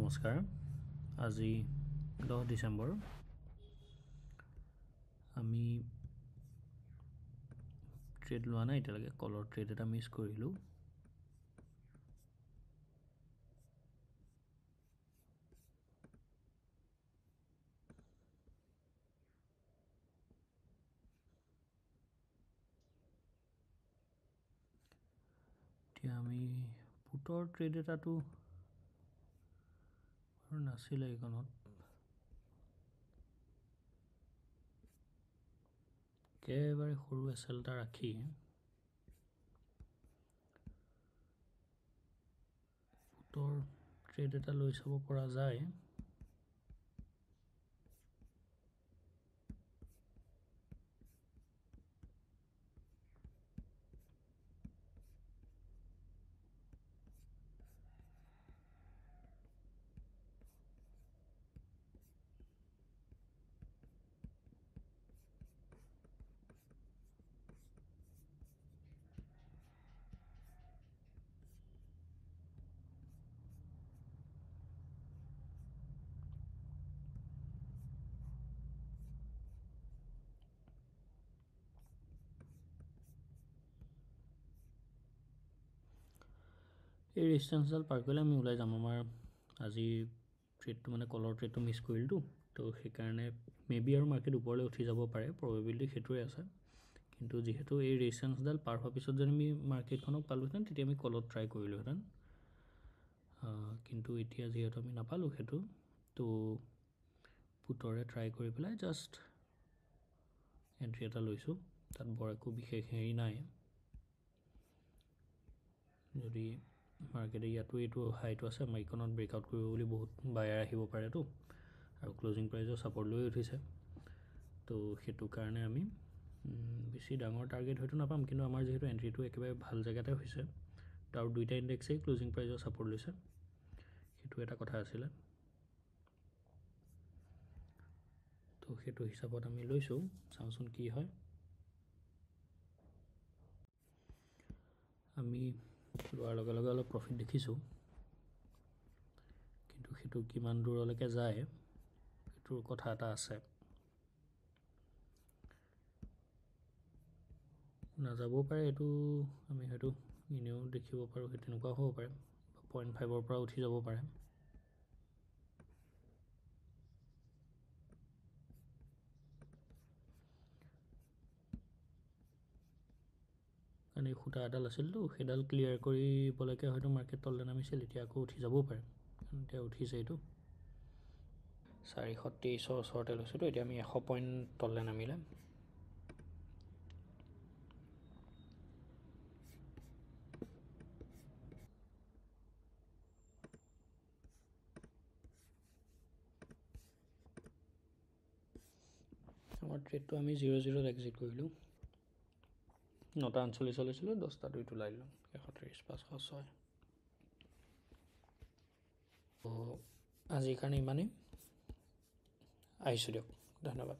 নমস্কাৰ। আজি 10 ডিচেম্বৰ আমি ট্ৰেড লোৱা নাই এতিয়ালৈকে। কলৰ ট্ৰেড এটা মিছ কৰিলোঁ। এতিয়া আমি পুটৰ ট্ৰেড এটাটো নাছিলে এইখনত। একেবাৰে সৰু এছেল এটা ৰাখি পুটৰ ট্ৰেড এটা লৈ চাব পৰা যায়। এই ৰেজিষ্টেঞ্চডাল পাৰ কৰিলে আমি ওলাই যাম। আমাৰ আজি ট্ৰেডটো মানে কলৰ ট্ৰেডটো মিছ কৰিলোঁ, তো সেইকাৰণে মেবি আৰু মাৰ্কেট ওপৰলৈ উঠি যাব পাৰে, প্ৰবেবিলিটি সেইটোৱে আছে। কিন্তু যিহেতু এই ৰেজিষ্টেঞ্চডাল পাৰ হোৱাৰ পিছত যদি আমি মাৰ্কেটখনক পালোহেঁতেন তেতিয়া আমি কলত ট্ৰাই কৰিলোঁহেঁতেন। কিন্তু এতিয়া যিহেতু আমি নাপালোঁ সেইটো, তো পুটৰে ট্ৰাই কৰি পেলাই জাষ্ট এণ্ট্ৰি এটা লৈছোঁ। তাত বৰ একো বিশেষ হেৰি নাই। যদি মাৰ্কেটে ইয়াতো এইটো হাইটো আছে, আমাৰ এইখনত ব্ৰেকআউট কৰিব বুলি বহুত বায়াৰ আহিব পাৰেতো, আৰু ক্লজিং প্ৰাইজৰ ছাপৰ্ট লৈ উঠিছে। তো সেইটো কাৰণে আমি বেছি ডাঙৰ টাৰ্গেট হয়তো নাপাম, কিন্তু আমাৰ যিহেতু এণ্ট্ৰিটো একেবাৰে ভাল জেগাতে হৈছে, তো আৰু দুইটা ইণ্ডেক্সেই ক্লজিং প্ৰাইজৰ ছাপৰ্ট লৈছে, সেইটো এটা কথা আছিলে। তো সেইটো হিচাপত আমি লৈছোঁ, চাওঁচোন কি হয়। আমি লোৱাৰ লগে লগে অলপ প্ৰফিট দেখিছোঁ, কিন্তু সেইটো কিমান দূৰলৈকে যায় সেইটোৰ কথা এটা আছে। নাযাবও পাৰে, এইটো আমি হয়তো এনেও দেখিব পাৰোঁ, সেই তেনেকুৱাও হ'ব পাৰে। 0.5 পৰা উঠি যাব পাৰে। কাৰণ এই সূতা এডাল আছিলতো, সেইডাল ক্লিয়াৰ কৰিবলৈকে হয়তো মাৰ্কেট তললৈ নামিছিল। এতিয়া আকৌ উঠি যাবও পাৰে, এতিয়া উঠিছে এইটো 423ৰ ওচৰতে লৈছোঁতো। এতিয়া আমি 100 পইণ্ট তললৈ নামিলে। আমাৰ ট্ৰেডটো আমি 0-0ত এক্সিট কৰিলোঁ। 9:39 লৈছিলোঁ, 10:02 ওলাই দিলোঁ। 130,506। তো আজিৰ কাৰণে ইমানেই। আহিছোঁ দিয়ক, ধন্যবাদ।